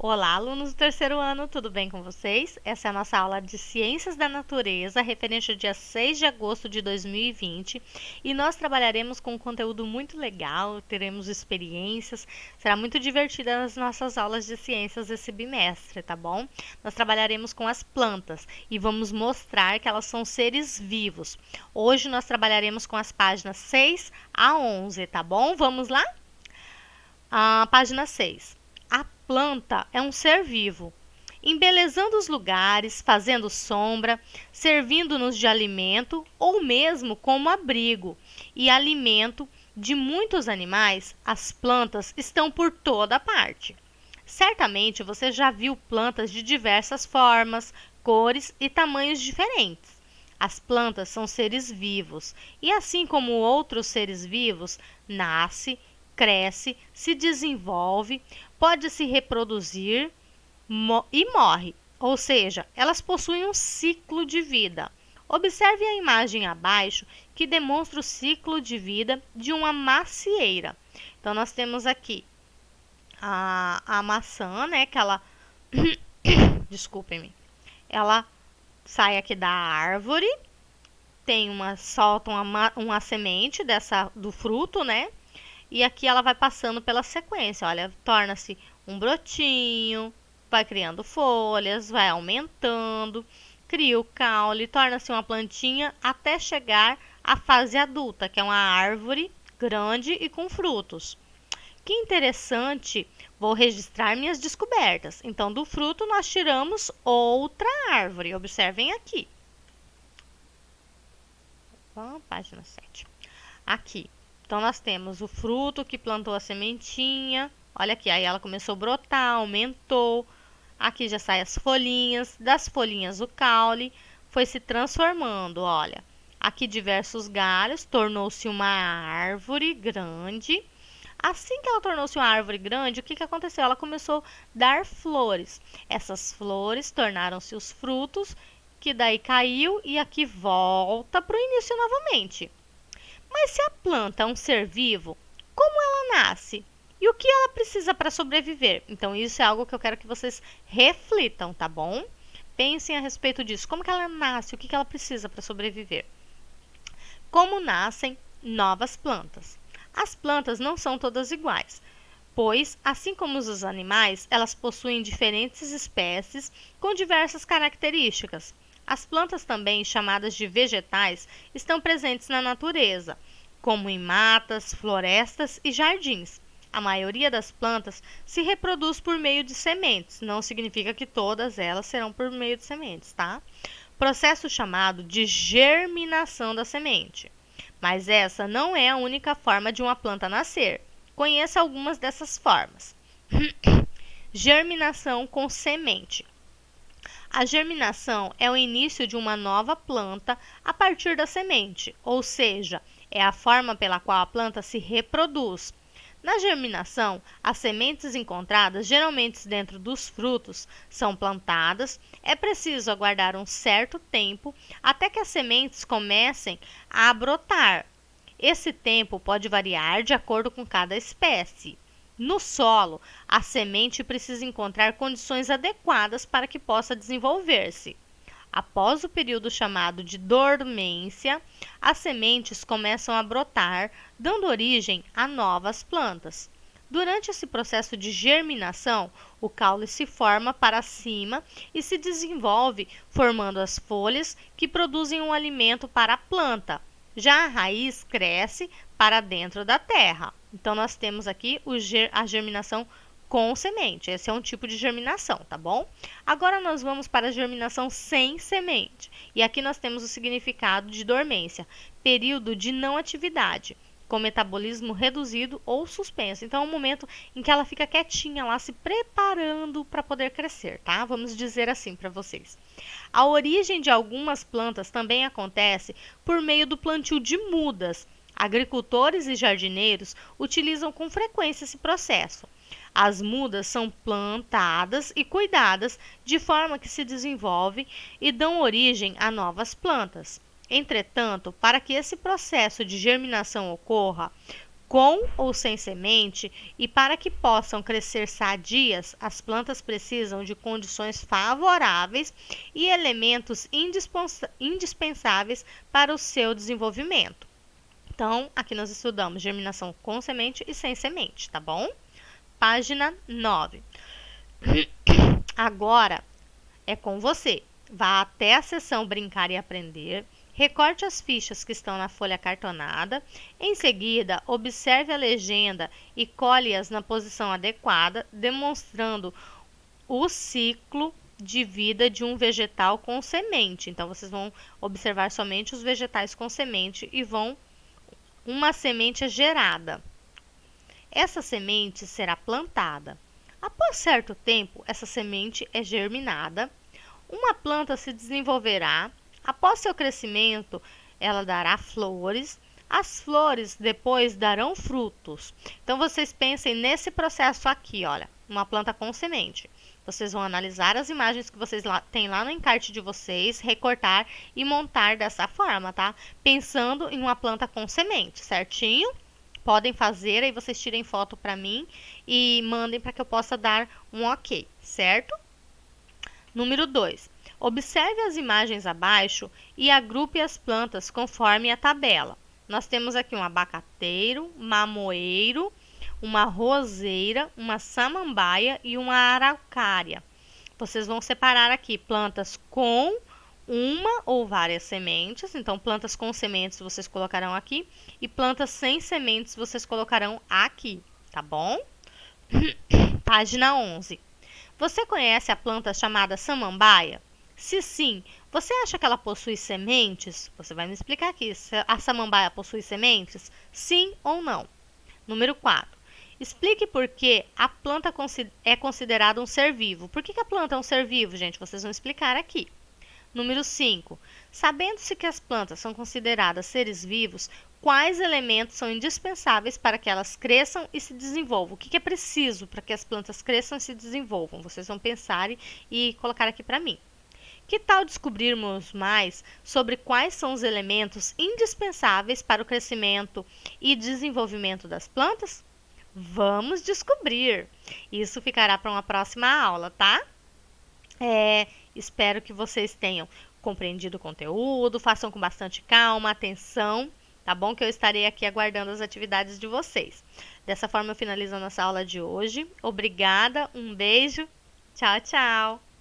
Olá, alunos do terceiro ano, tudo bem com vocês? Essa é a nossa aula de Ciências da Natureza, referente ao dia 6 de agosto de 2020, e nós trabalharemos com um conteúdo muito legal, teremos experiências, será muito divertida as nossas aulas de ciências esse bimestre, tá bom? Nós trabalharemos com as plantas e vamos mostrar que elas são seres vivos. Hoje nós trabalharemos com as páginas 6 a 11, tá bom? Vamos lá? Página 6. A planta é um ser vivo, embelezando os lugares, fazendo sombra, servindo-nos de alimento ou mesmo como abrigo e alimento de muitos animais. As plantas estão por toda parte. Certamente você já viu plantas de diversas formas, cores e tamanhos diferentes. As plantas são seres vivos e, assim como outros seres vivos, nasce, cresce, se desenvolve, pode se reproduzir e morre, ou seja, elas possuem um ciclo de vida. Observe a imagem abaixo que demonstra o ciclo de vida de uma macieira. Então, nós temos aqui a maçã, né, que ela, desculpem-me, ela sai aqui da árvore, solta uma semente do fruto, né? E aqui ela vai passando pela sequência, olha, torna-se um brotinho, vai criando folhas, vai aumentando, cria o caule, torna-se uma plantinha até chegar à fase adulta, que é uma árvore grande e com frutos. Que interessante, vou registrar minhas descobertas. Então, do fruto nós tiramos outra árvore, observem aqui. Página 7. Aqui. Então, nós temos o fruto que plantou a sementinha. Olha aqui, aí ela começou a brotar, aumentou. Aqui já saem as folhinhas. Das folhinhas o caule foi se transformando, olha. Aqui diversos galhos, tornou-se uma árvore grande. Assim que ela tornou-se uma árvore grande, o que aconteceu? Ela começou a dar flores. Essas flores tornaram-se os frutos, que daí caiu e aqui volta para o início novamente. Mas se a planta é um ser vivo, como ela nasce? E o que ela precisa para sobreviver? Então, isso é algo que eu quero que vocês reflitam, tá bom? Pensem a respeito disso. Como que ela nasce? O que ela precisa para sobreviver? Como nascem novas plantas? As plantas não são todas iguais, pois, assim como os animais, elas possuem diferentes espécies com diversas características. As plantas, também chamadas de vegetais, estão presentes na natureza, como em matas, florestas e jardins. A maioria das plantas se reproduz por meio de sementes, não significa que todas elas serão por meio de sementes, tá? Processo chamado de germinação da semente. Mas essa não é a única forma de uma planta nascer. Conheça algumas dessas formas. Germinação com semente. A germinação é o início de uma nova planta a partir da semente, ou seja, é a forma pela qual a planta se reproduz. Na germinação, as sementes encontradas, geralmente dentro dos frutos, são plantadas. É preciso aguardar um certo tempo até que as sementes comecem a brotar. Esse tempo pode variar de acordo com cada espécie. No solo, a semente precisa encontrar condições adequadas para que possa desenvolver-se. Após o período chamado de dormência, as sementes começam a brotar, dando origem a novas plantas. Durante esse processo de germinação, o caule se forma para cima e se desenvolve, formando as folhas que produzem um alimento para a planta. Já a raiz cresce para dentro da terra. Então, nós temos aqui a germinação com semente. Esse é um tipo de germinação, tá bom? Agora, nós vamos para a germinação sem semente. E aqui nós temos o significado de dormência, período de não atividade, com metabolismo reduzido ou suspenso. Então, é um momento em que ela fica quietinha lá, se preparando para poder crescer, tá? Vamos dizer assim para vocês. A origem de algumas plantas também acontece por meio do plantio de mudas. Agricultores e jardineiros utilizam com frequência esse processo. As mudas são plantadas e cuidadas de forma que se desenvolvem e dão origem a novas plantas. Entretanto, para que esse processo de germinação ocorra, Com ou sem semente, e para que possam crescer sadias, as plantas precisam de condições favoráveis e elementos indispensáveis para o seu desenvolvimento. Então, aqui nós estudamos germinação com semente e sem semente, tá bom? Página 9. Agora é com você. Vá até a seção Brincar e Aprender. Recorte as fichas que estão na folha cartonada. Em seguida, observe a legenda e colhe-as na posição adequada, demonstrando o ciclo de vida de um vegetal com semente. Então, vocês vão observar somente os vegetais com semente e uma semente é gerada. Essa semente será plantada. Após certo tempo, essa semente é germinada. Uma planta se desenvolverá. Após seu crescimento, ela dará flores. As flores depois darão frutos. Então, vocês pensem nesse processo aqui, olha, uma planta com semente. Vocês vão analisar as imagens que vocês têm lá no encarte de vocês, recortar e montar dessa forma, tá? Pensando em uma planta com semente, certinho? Podem fazer, aí vocês tirem foto para mim e mandem para que eu possa dar um ok, certo? Número 2. Observe as imagens abaixo e agrupe as plantas conforme a tabela. Nós temos aqui um abacateiro, mamoeiro, uma roseira, uma samambaia e uma araucária. Vocês vão separar aqui plantas com uma ou várias sementes. Então, plantas com sementes vocês colocarão aqui e plantas sem sementes vocês colocarão aqui, tá bom? Página 11. Você conhece a planta chamada samambaia? Se sim, você acha que ela possui sementes? Você vai me explicar aqui. Se a samambaia possui sementes? Sim ou não? Número 4. Explique por que a planta é considerada um ser vivo. Por que a planta é um ser vivo, gente? Vocês vão explicar aqui. Número 5. Sabendo-se que as plantas são consideradas seres vivos, quais elementos são indispensáveis para que elas cresçam e se desenvolvam? O que é preciso para que as plantas cresçam e se desenvolvam? Vocês vão pensar e colocar aqui para mim. Que tal descobrirmos mais sobre quais são os elementos indispensáveis para o crescimento e desenvolvimento das plantas? Vamos descobrir! Isso ficará para uma próxima aula, tá? Espero que vocês tenham compreendido o conteúdo, façam com bastante calma, atenção, tá bom? Que eu estarei aqui aguardando as atividades de vocês. Dessa forma eu finalizo a nossa aula de hoje. Obrigada, um beijo, tchau, tchau!